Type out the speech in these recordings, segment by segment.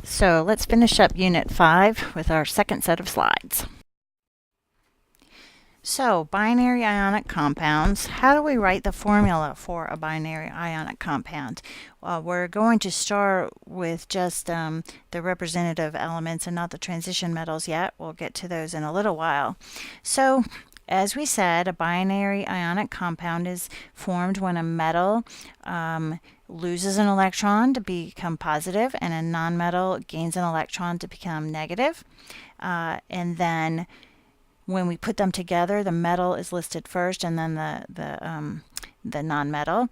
So let's finish up Unit 5 with our second set of slides. So, binary ionic compounds. How do we write the formula for a binary ionic compound? We're going to start with just the representative elements and not the transition metals yet. We'll get to those in a little while. So, as we said, a binary ionic compound is formed when a metal loses an electron to become positive and a nonmetal gains an electron to become negative. And then when we put them together, the metal is listed first and then the nonmetal.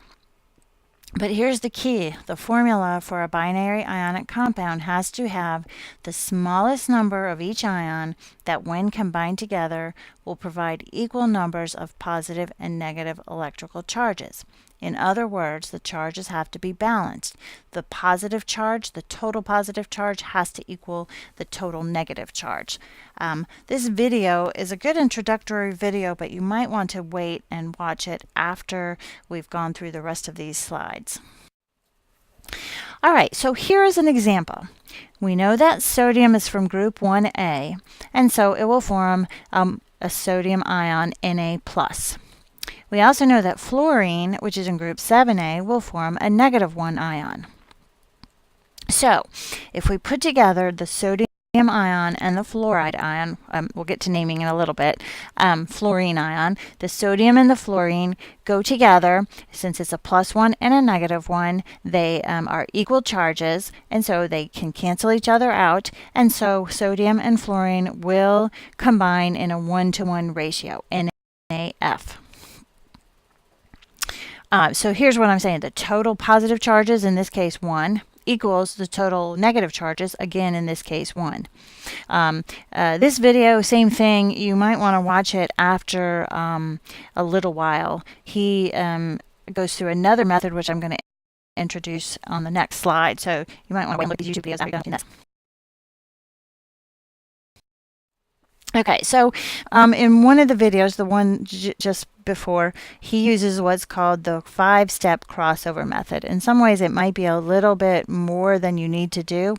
But here's the key. The formula for a binary ionic compound has to have the smallest number of each ion that, when combined together, will provide equal numbers of positive and negative electrical charges. In other words, the charges have to be balanced. The positive charge, the total positive charge, has to equal the total negative charge. This video is a good introductory video, but you might want to wait and watch it after we've gone through the rest of these slides. All right, so here is an example. We know that sodium is from group 1A, and so it will form a sodium ion Na+. We also know that fluorine, which is in group 7A, will form a -1 ion. So, if we put together the sodium ion and the fluoride ion, we'll get to naming in a little bit, fluorine ion, the sodium and the fluorine go together. Since it's a +1 and a -1, they are equal charges, and so they can cancel each other out, and so sodium and fluorine will combine in a 1-to-1 ratio, NaF. So here's what I'm saying. The total positive charges, in this case 1, equals the total negative charges, again in this case 1. This video, same thing, you might want to watch it after a little while. He goes through another method which I'm going to introduce on the next slide, so you might want to wait and look at these YouTube videos after you're done this. Okay, so in one of the videos, the one just before, he uses what's called the 5-step crossover method. In some ways, it might be a little bit more than you need to do,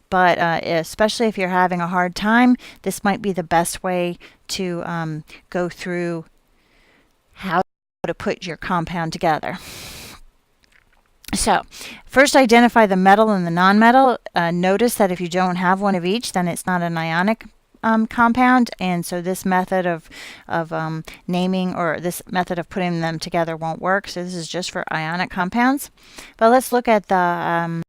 but especially if you're having a hard time, this might be the best way to go through how to put your compound together. So, first identify the metal and the nonmetal. Notice that if you don't have one of each, then it's not an ionic compound, and so this method of naming, or this method of putting them together, won't work. So this is just for ionic compounds. But let's look at the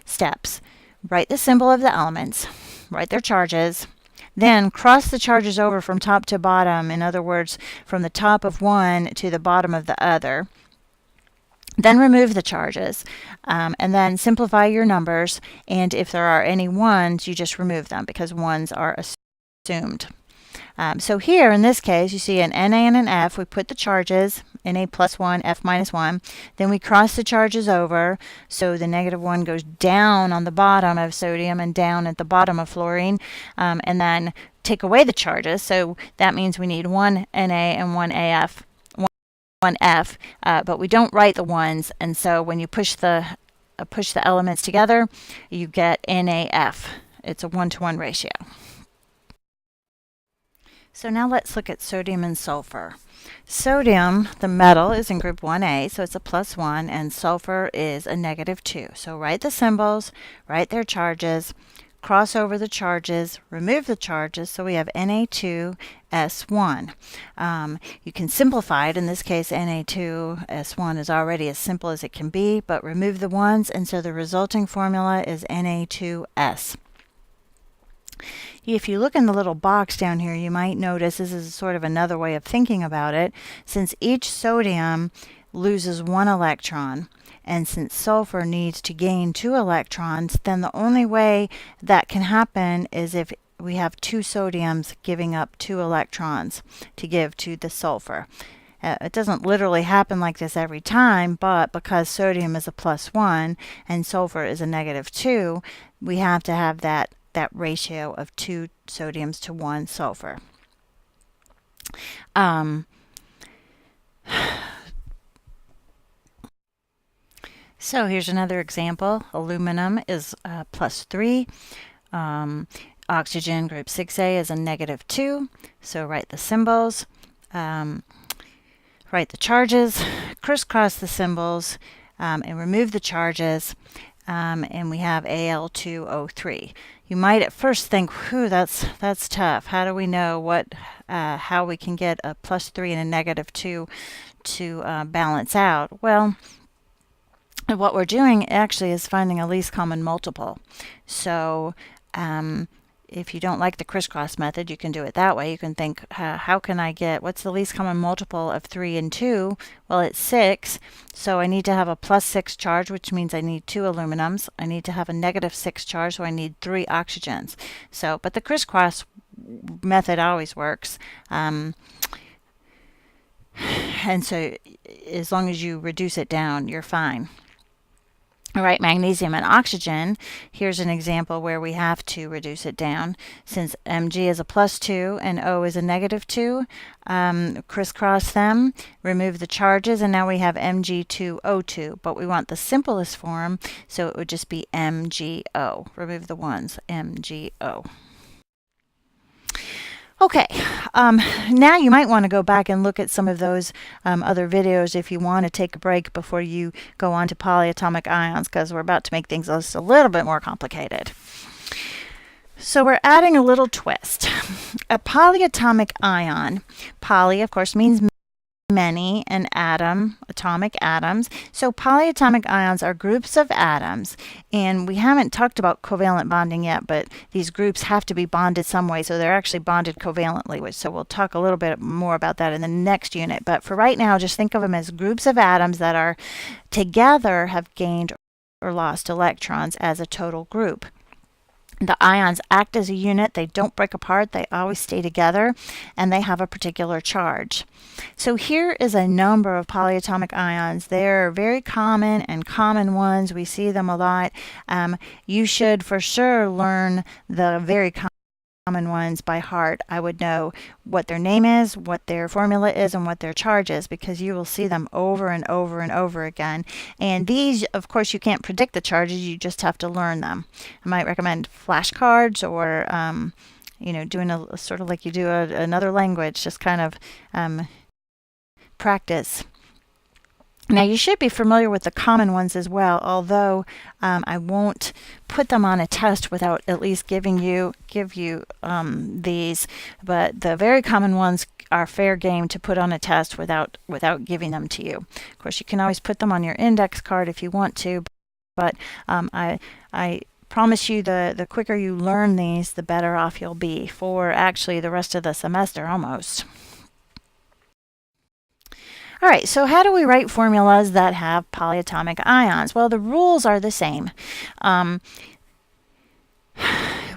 steps. Write the symbol of the elements, write their charges, then cross the charges over from top to bottom, in other words, from the top of one to the bottom of the other. Then remove the charges, and then simplify your numbers, and if there are any ones, you just remove them because ones are assumed. So here in this case, you see an Na and an F. We put the charges, Na +1, F -1. Then we cross the charges over, so the -1 goes down on the bottom of sodium and down at the bottom of fluorine, and then take away the charges. So that means we need one Na and one AF. One F, but we don't write the ones, and so when you push the elements together, you get NaF. It's a 1-to-1 ratio. So now let's look at sodium and sulfur. Sodium, the metal, is in group 1A, so it's a +1, and sulfur is a -2. So write the symbols, write their charges, cross over the charges, remove the charges, so we have Na2S1. You can simplify it. In this case, Na2S1 is already as simple as it can be, but remove the ones, and so the resulting formula is Na2S. If you look in the little box down here, you might notice this is sort of another way of thinking about it. Since each sodium loses 1 electron, and since sulfur needs to gain 2 electrons, then the only way that can happen is if we have 2 sodiums giving up 2 electrons to give to the sulfur. It doesn't literally happen like this every time, but because sodium is a +1 and sulfur is a -2, we have to have that ratio of 2 sodiums to 1 sulfur. So here's another example. Aluminum is +3. Oxygen group 6A is a -2. So write the symbols, write the charges, crisscross the symbols, and remove the charges. And we have Al2O3. You might at first think, whew, that's tough. How do we know how we can get a +3 and a -2 to balance out? Well, what we're doing actually is finding a least common multiple. So if you don't like the crisscross method, you can do it that way. You can think, how can I get, what's the least common multiple of 3 and 2? Well, it's 6. So I need to have a +6 charge, which means I need 2 aluminums. I need to have a -6 charge, so I need 3 oxygens. So, but the crisscross method always works. And so as long as you reduce it down, you're fine. All right, magnesium and oxygen. Here's an example where we have to reduce it down. Since Mg is a +2 and O is a -2, crisscross them, remove the charges, and now we have Mg2O2. But we want the simplest form, so it would just be MgO. Remove the ones, MgO. Okay, now you might want to go back and look at some of those other videos if you want to take a break before you go on to polyatomic ions, because we're about to make things just a little bit more complicated. So we're adding a little twist. A polyatomic ion, poly of course means many, and atom, atomic atoms. So polyatomic ions are groups of atoms, and we haven't talked about covalent bonding yet, but these groups have to be bonded some way, so they're actually bonded covalently, so we'll talk a little bit more about that in the next unit. But for right now, just think of them as groups of atoms that are together have gained or lost electrons as a total group. The ions act as a unit. They don't break apart. They always stay together, and they have a particular charge. So here is a number of polyatomic ions. They're very common and common ones. We see them a lot. You should for sure learn the very common ones by heart. I would know what their name is, what their formula is, and what their charge is, because you will see them over and over and over again. And these, of course, you can't predict the charges, you just have to learn them. I might recommend flashcards, or doing a sort of like you do another language, just kind of practice. Now you should be familiar with the common ones as well, although I won't put them on a test without at least give you these. But the very common ones are fair game to put on a test without giving them to you. Of course, you can always put them on your index card if you want to, but I promise you the quicker you learn these, the better off you'll be for actually the rest of the semester almost. All right, so how do we write formulas that have polyatomic ions? Well, the rules are the same.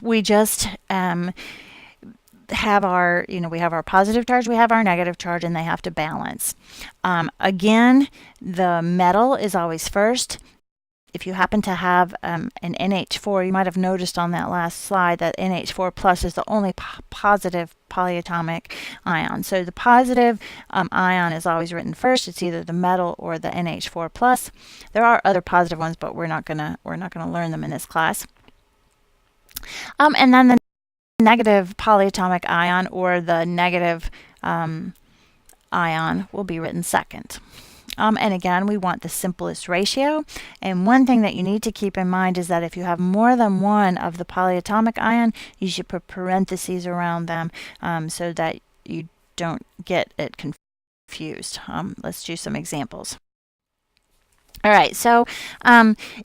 We just have we have our positive charge, we have our negative charge, and they have to balance. Again, the metal is always first. If you happen to have an NH4, you might have noticed on that last slide that NH4 plus is the only positive polyatomic ion. So the positive ion is always written first. It's either the metal or the NH4 plus. There are other positive ones, but we're not gonna learn them in this class. And then the negative polyatomic ion, or the negative ion, will be written second. And again, we want the simplest ratio. And one thing that you need to keep in mind is that if you have more than one of the polyatomic ion, you should put parentheses around them so that you don't get it confused. Let's do some examples. All right, so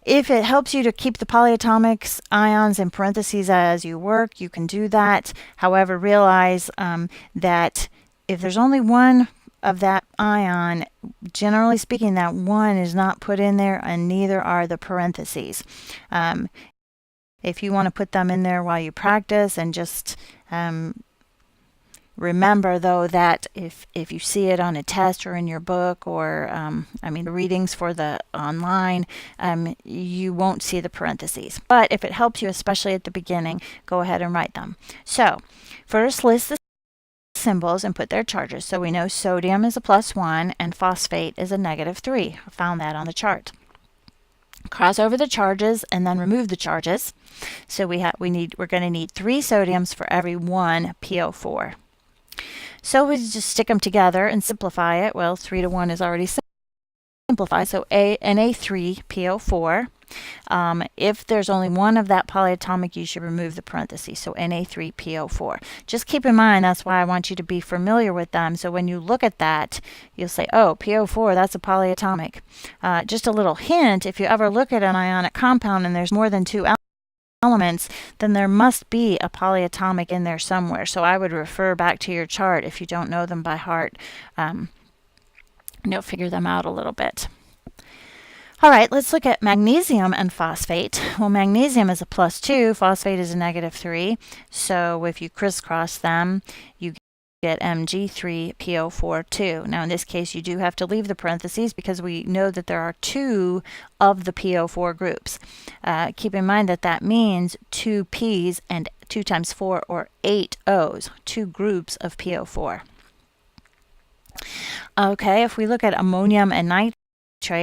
if it helps you to keep the polyatomic ions in parentheses as you work, you can do that. However, realize that if there's only one of that ion, generally speaking, that one is not put in there, and neither are the parentheses. If you want to put them in there while you practice, and just remember though that if you see it on a test or in your book, or the readings for the online, you won't see the parentheses. But if it helps you, especially at the beginning, go ahead and write them. So first, list the symbols and put their charges. So we know sodium is a +1 and phosphate is a -3. I found that on the chart. cross over the charges and then remove the charges. So we're going to need 3 sodiums for every 1 PO4. So we just stick them together and simplify it. Well, 3 to 1 is already simplified, so Na3PO4. If there's only one of that polyatomic, you should remove the parentheses, so Na3PO4. Just keep in mind, that's why I want you to be familiar with them, so when you look at that, you'll say, oh, PO4, that's a polyatomic. Just a little hint, if you ever look at an ionic compound and there's more than 2 elements, then there must be a polyatomic in there somewhere. So I would refer back to your chart if you don't know them by heart. Figure them out a little bit. All right, let's look at magnesium and phosphate. Well, magnesium is a +2, phosphate is a -3. So if you crisscross them, you get Mg3PO4 2. Now in this case, you do have to leave the parentheses because we know that there are 2 of the PO4 groups. Keep in mind that that means 2 P's and 2 times 4 or 8 O's, 2 groups of PO4. Okay, if we look at ammonium and nitrate,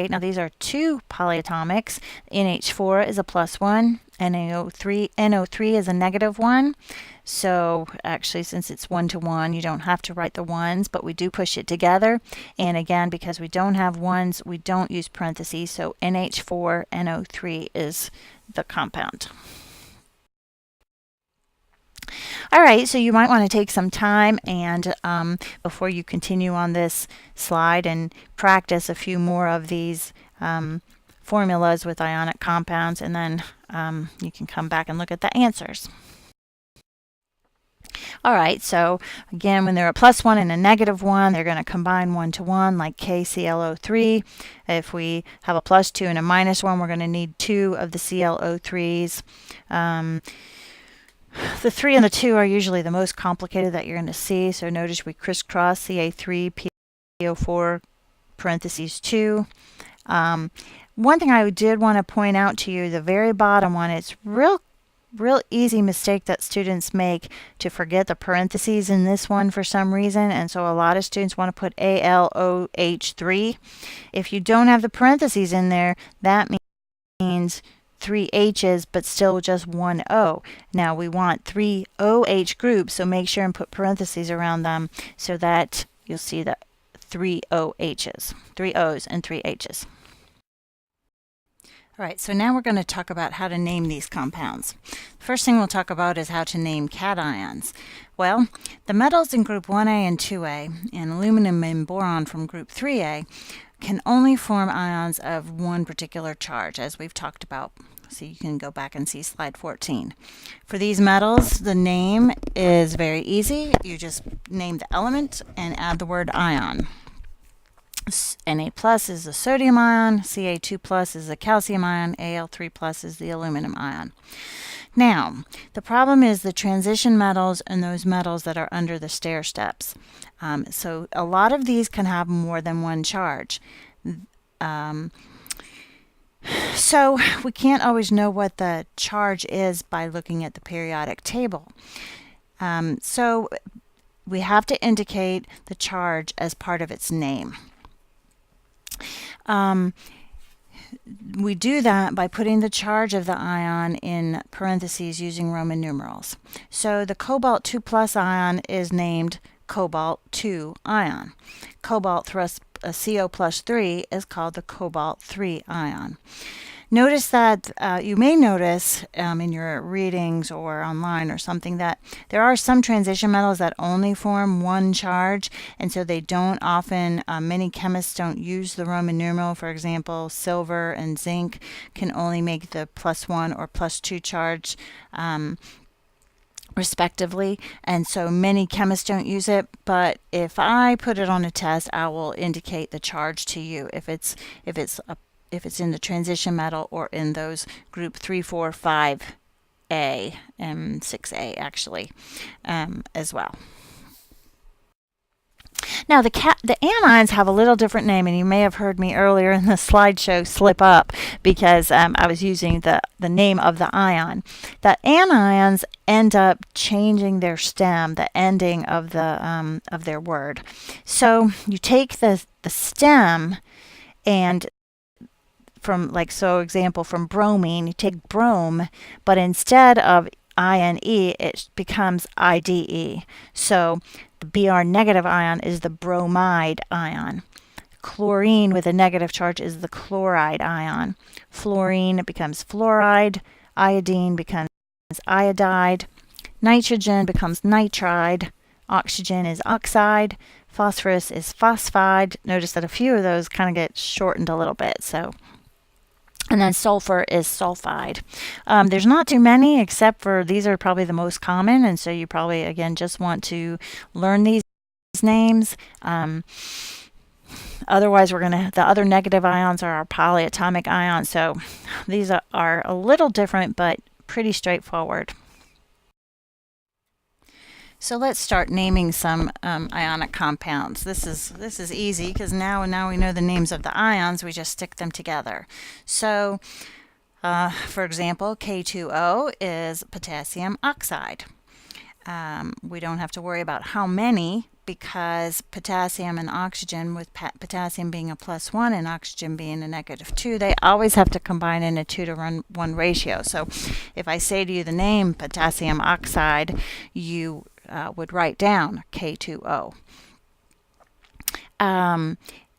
now these are 2 polyatomics. NH4 is a +1, NO3 is a -1. So actually, since it's 1 to 1, you don't have to write the ones, but we do push it together. And again, because we don't have ones, we don't use parentheses. So NH4NO3 is the compound. All right, so you might want to take some time and before you continue on this slide and practice a few more of these formulas with ionic compounds, and then you can come back and look at the answers. All right, so again, when they're a +1 and a -1, they're going to combine 1 to 1 like KClO3. If we have a +2 and a -1, we're going to need 2 of the ClO3s. The 3 and the 2 are usually the most complicated that you're going to see. So notice we crisscross Ca3PO4 parentheses 2. One thing I did want to point out to you, the very bottom one, it's real easy mistake that students make to forget the parentheses in this one for some reason, and so a lot of students want to put ALOH3. If you don't have the parentheses in there, that means 3 H's but still just 1 O. Now we want 3 OH groups, so make sure and put parentheses around them so that you'll see that 3 OH's, 3 O's and 3 H's. All right, so now we're going to talk about how to name these compounds. First thing we'll talk about is how to name cations. Well, the metals in group 1A and 2A, and aluminum and boron from group 3A, can only form ions of one particular charge, as we've talked about. So you can go back and see slide 14. For these metals, the name is very easy. You just name the element and add the word ion. Na plus is the sodium ion, Ca2 plus is the calcium ion, Al3 plus is the aluminum ion. Now, the problem is the transition metals and those metals that are under the stair steps. So a lot of these can have more than one charge. So we can't always know what the charge is by looking at the periodic table. So we have to indicate the charge as part of its name. We do that by putting the charge of the ion in parentheses using Roman numerals. So the cobalt 2 plus ion is named cobalt 2 ion. Cobalt thrust CO plus 3 is called the cobalt 3 ion. Notice that you may notice in your readings or online or something that there are some transition metals that only form one charge, and so they don't often, many chemists don't use the Roman numeral. For example, silver and zinc can only make the +1 or +2 charge respectively, and so many chemists don't use it. But if I put it on a test, I will indicate the charge to you if it's in the transition metal or in those group 3, 4, 5A and 6A actually as well. Now the anions have a little different name, and you may have heard me earlier in the slideshow slip up because I was using the name of the ion. The anions end up changing their stem, the ending of their word. So you take the stem, and from, like, so example, from bromine, you take brome, but instead of INE, it becomes IDE. So the Br negative ion is the bromide ion. Chlorine with a negative charge is the chloride ion. Fluorine becomes fluoride. Iodine becomes iodide. Nitrogen becomes nitride. Oxygen is oxide. Phosphorus is phosphide. Notice that a few of those kind of get shortened a little bit. And then sulfur is sulfide. There's not too many, except for these are probably the most common, and so you probably, again, just want to learn these names. Otherwise, the other negative ions are our polyatomic ions. So these are a little different, but pretty straightforward. So let's start naming some ionic compounds. This is easy because now we know the names of the ions. We just stick them together. So, for example, K2O is potassium oxide. We don't have to worry about how many, because potassium and oxygen, with potassium being a +1 and oxygen being a -2, they always have to combine in a 2:1 ratio. So if I say to you the name potassium oxide, you would write down K2O.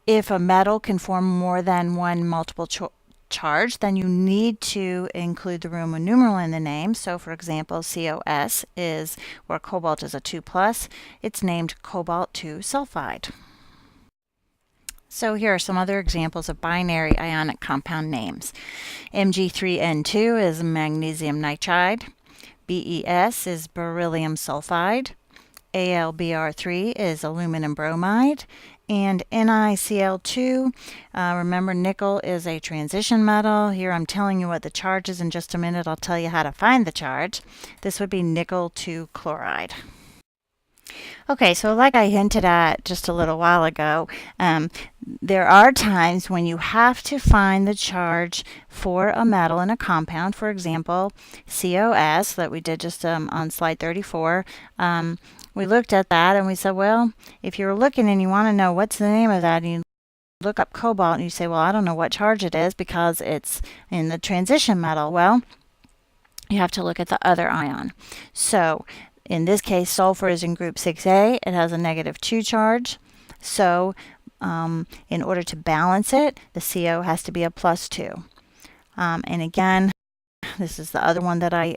If a metal can form more than one multiple charge, then you need to include the Roman numeral in the name. So for example, COS is where cobalt is a 2+, it's named cobalt 2 sulfide. So here are some other examples of binary ionic compound names. Mg3N2 is magnesium nitride. BeS is beryllium sulfide. AlBr3 is aluminum bromide. And NiCl2, remember nickel is a transition metal. Here I'm telling you what the charge is. In just a minute I'll tell you how to find the charge. This would be nickel 2 chloride. Okay, so like I hinted at just a little while ago, there are times when you have to find the charge for a metal in a compound. For example, COS that we did just on slide 34. We looked at that and we said, well, if you're looking and you want to know what's the name of that, and you look up cobalt and you say, well, I don't know what charge it is because it's in the transition metal. Well, you have to look at the other ion. So in this case, sulfur is in group 6A. It has a -2 charge. So in order to balance it, the CO has to be a +2. And again, this is the other one that I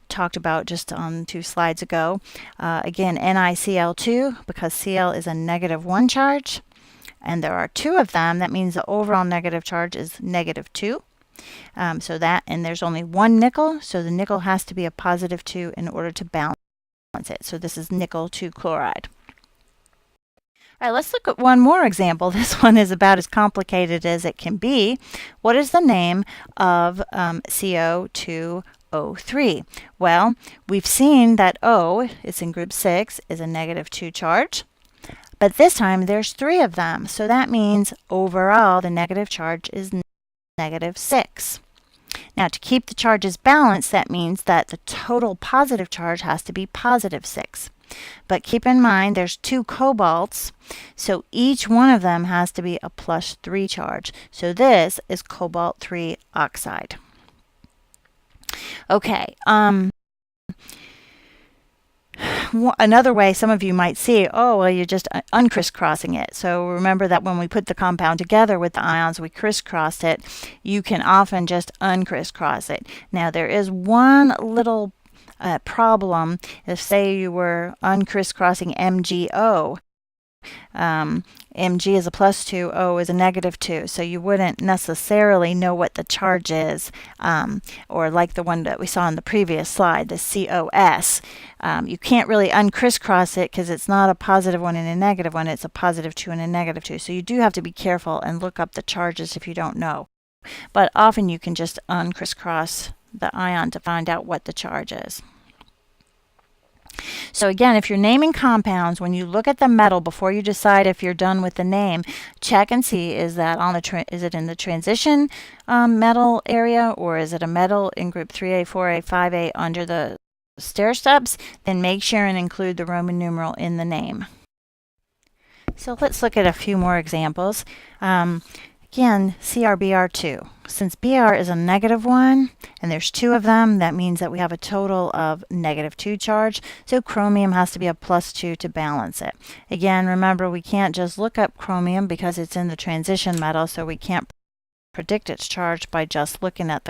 talked about just on 2 slides ago. Again, NiCl2, because Cl is a -1 charge, and there are 2 of them. That means the overall negative charge is -2. So that, and there's only 1 nickel, so the nickel has to be a +2 in order to balance it. So this is nickel 2 chloride. All right, let's look at one more example. This one is about as complicated as it can be. What is the name of CO2O3? Well, we've seen that O, it's in group 6, is a -2 charge. But this time there's 3 of them. So that means overall the negative charge is -6. Now to keep the charges balanced, that means that the total positive charge has to be +6. But keep in mind there's 2 cobalts, so each one of them has to be a +3 charge. So this is cobalt 3 oxide. Okay, another way some of you might see, oh, well, you're just uncrisscrossing it. So remember that when we put the compound together with the ions, we crisscrossed it. You can often just uncrisscross it. Now, there is one little problem. If, say, you were uncrisscrossing MgO, Mg is a +2, O is a -2, so you wouldn't necessarily know what the charge is, or like the one that we saw in the previous slide, the COS. You can't really uncrisscross it because it's not a +1 and a -1, it's a +2 and a -2. So you do have to be careful and look up the charges if you don't know. But often you can just uncrisscross the ion to find out what the charge is. So again, if you're naming compounds, when you look at the metal before you decide if you're done with the name, check and see, is that on the is it in the transition metal area, or is it a metal in group 3A, 4A, 5A under the stair steps? Then make sure and include the Roman numeral in the name. So let's look at a few more examples. Again, CrBr2. Since Br is a -1 and there's two of them, that means that we have a total of -2 charge. So chromium has to be a +2 to balance it. Again, remember we can't just look up chromium because it's in the transition metal, so we can't predict its charge by just looking at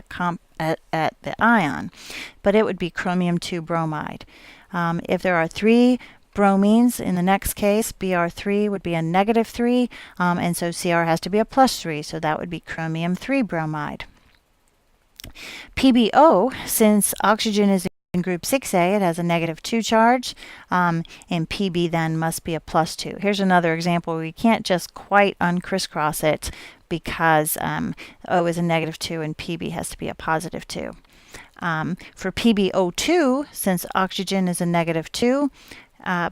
at the ion. But it would be chromium 2 bromide. If there are three bromines, in the next case, Br3 would be a -3, and so Cr has to be a +3, so that would be chromium 3 bromide. PbO, since oxygen is in group 6A, it has a -2 charge, and Pb then must be a +2. Here's another example. We can't just quite uncrisscross it because O is a -2 and Pb has to be a +2. For PbO2, since oxygen is a -2,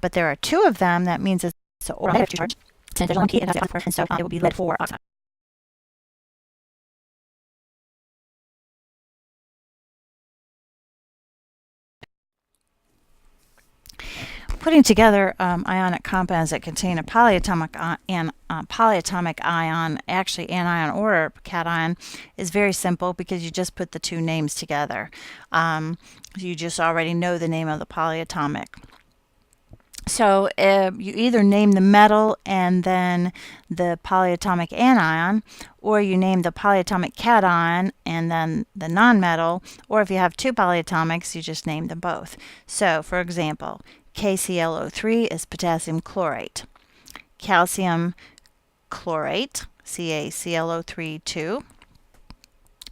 but there are two of them, that means it's an -2 charge. Since there's only P, it has a and so it will be lead 4 oxide. Putting together ionic compounds that contain a polyatomic ion, actually anion or cation, is very simple because you just put the two names together. You just already know the name of the polyatomic. So you either name the metal and then the polyatomic anion, or you name the polyatomic cation and then the nonmetal, or if you have two polyatomics, you just name them both. So, for example, KClO3 is potassium chlorate. Calcium chlorate, CaClO3 2.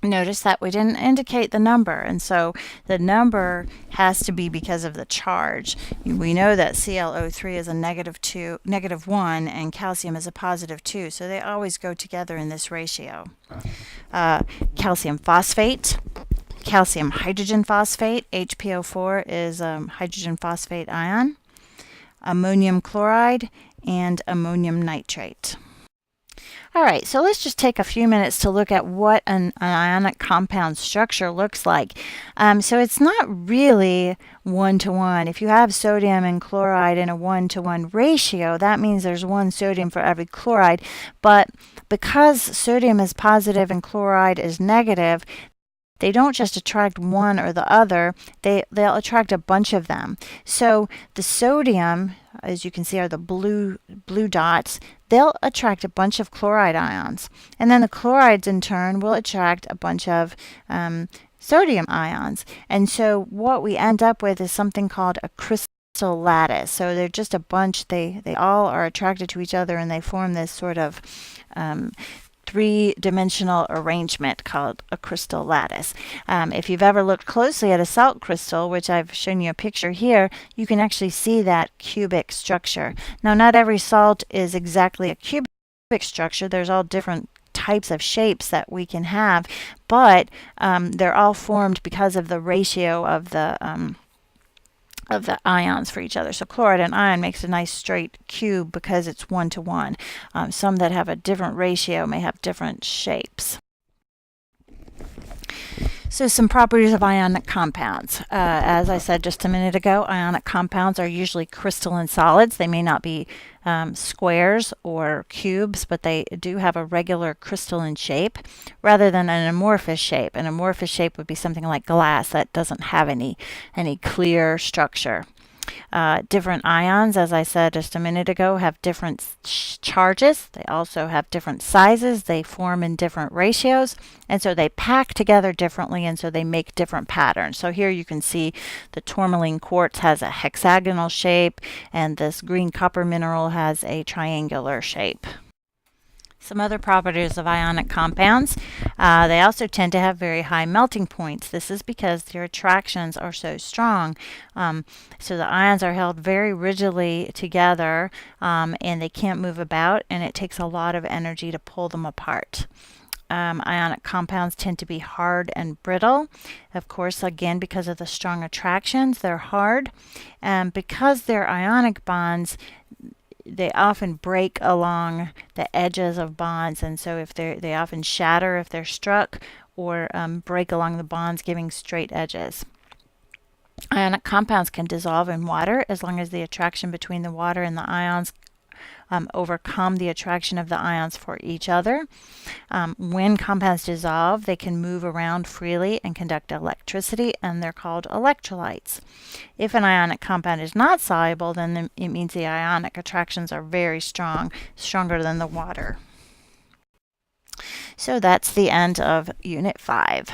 Notice that we didn't indicate the number, and so the number has to be because of the charge. We know that ClO3 is a -1 and calcium is a +2, so they always go together in this ratio. Calcium phosphate, calcium hydrogen phosphate, HPO4 is hydrogen phosphate ion, ammonium chloride, and ammonium nitrate. All right, so let's just take a few minutes to look at what an ionic compound structure looks like. So it's not really 1-to-1. If you have sodium and chloride in a 1-to-1 ratio, that means there's one sodium for every chloride. But because sodium is positive and chloride is negative, they don't just attract one or the other, they'll attract a bunch of them. So the sodium, as you can see, are the blue dots. They'll attract a bunch of chloride ions. And then the chlorides in turn will attract a bunch of sodium ions. And so what we end up with is something called a crystal lattice. So they're just a bunch, they all are attracted to each other and they form this sort of three-dimensional arrangement called a crystal lattice. If you've ever looked closely at a salt crystal, which I've shown you a picture here, you can actually see that cubic structure. Now, not every salt is exactly a cubic structure. There's all different types of shapes that we can have, but they're all formed because of the ratio of the ions for each other. So chloride and ion makes a nice straight cube because it's 1-to-1. Some that have a different ratio may have different shapes. So some properties of ionic compounds. As I said just a minute ago, ionic compounds are usually crystalline solids. They may not be squares or cubes, but they do have a regular crystalline shape rather than an amorphous shape. An amorphous shape would be something like glass that doesn't have any clear structure. Different ions, as I said just a minute ago, have different charges. They also have different sizes. They form in different ratios, and so they pack together differently, and so they make different patterns. So here you can see the tourmaline quartz has a hexagonal shape, and this green copper mineral has a triangular shape. Some other properties of ionic compounds. They also tend to have very high melting points. This is because their attractions are so strong. So the ions are held very rigidly together and they can't move about, and it takes a lot of energy to pull them apart. Ionic compounds tend to be hard and brittle. Of course, again, because of the strong attractions, they're hard. Because they're ionic bonds, they often break along the edges of bonds, and so if they often shatter if they're struck, or break along the bonds, giving straight edges. Ionic compounds can dissolve in water as long as the attraction between the water and the ions overcome the attraction of the ions for each other. When compounds dissolve, they can move around freely and conduct electricity, and they're called electrolytes. If an ionic compound is not soluble, then it means the ionic attractions are very strong, stronger than the water. So that's the end of Unit 5.